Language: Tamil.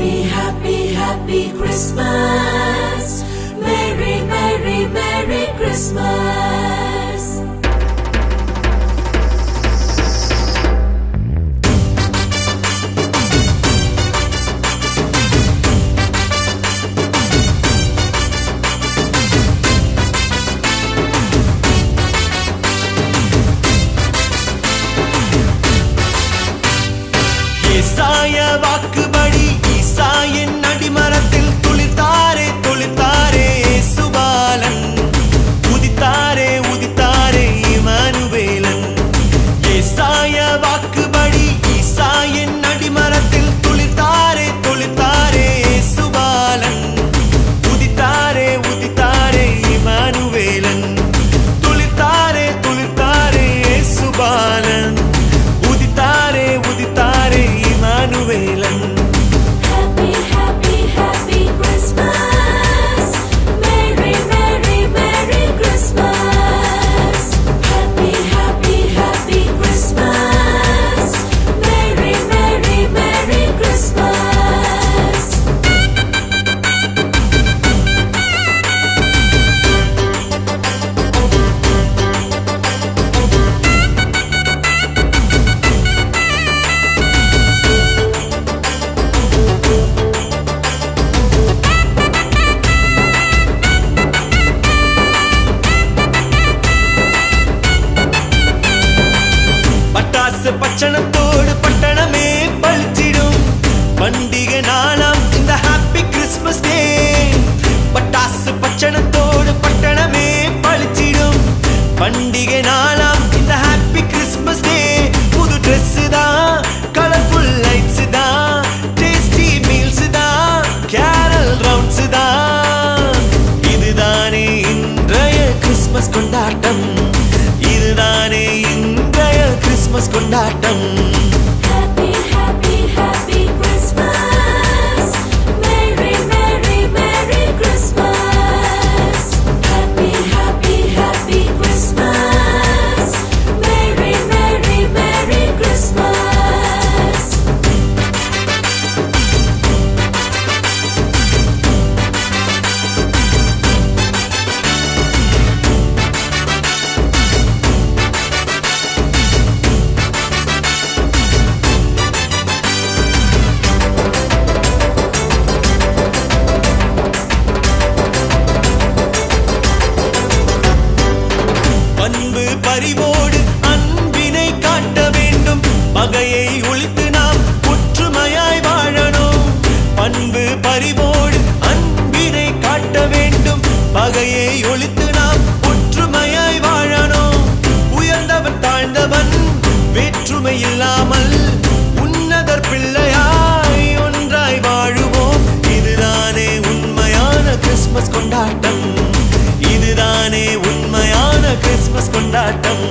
Happy, happy, happy Christmas. Merry, merry, merry Christmas. ஏசாய வாக்குபடி ஈசாயின் அடிமரத்தில் துளிர்த்தாரே துளிர்த்தாரே இயேசுபாலன் உதித்தாரே உதித்தாரே இம்மானுவேலன். ஏசாய வாக்குபடி ஈசாயின் அடிமரத்தில் துளிர்த்தாரே துளிர்த்தாரே இயேசுபாலன் உதித்தாரே உதித்தாரே இம்மானுவேலன். துளிர்த்தாரே துளிர்த்தாரே இயேசுபாலன் உதித்தாரே உதித்தாரே இம்மானுவேலன். Happy, happy, happy Christmas. Merry, merry, merry Christmas. Happy, happy, happy Christmas. Merry, merry, merry Christmas. பட்டாசு பச்சனத்தோடு பட்டணமே பளிச்சிடும் பண்டிகை நாளாம் இந்த ஹாப்பி கிறிஸ்மஸ் டே. பட்டாசு பச்சனத்தோடு பட்டணமே பளிச்சிடும் பண்டிகை நாளாம் இந்த ஹாப்பி கிறிஸ்மஸ் டே. புது ட்ரெஸ் தான், கலர்ஃபுல் லைட்ஸ் தான், டேஸ்டி மீல்ஸ் தான், கேரல் ரவுண்ட்ஸ் தான். இதுதானே இன்றைய கிறிஸ்மஸ் கொண்டாட்டம், இதுதானே இன்றைய கிறிஸ்மஸ் கொண்டாட்டம். Happy, happy, happy Christmas. Merry, merry, merry Christmas. Happy, happy, happy Christmas. Merry, merry, merry Christmas. அன்பு பரிவோடு அன்பினை காட்ட வேண்டும், பகையை ஒழித்து நாம் ஒற்றுமையாய் வாழணும். அன்பு பரிவோடு அன்பினை காட்ட வேண்டும், பகையை ஒழித்து நாம் ஒற்றுமையாய் வாழணும். உயர்ந்தவன் தாழ்ந்தவன் வேற்றுமை இல்லாமல் உன்னதர் பிள்ளையாய் ஒன்றாய் வாழுவோம். இதுதானே உண்மையான கிறிஸ்மஸ் கொண்டாட்டம், இதுதானே உண்மையான கிறிஸ்மஸ் கொண்டாட்டம்.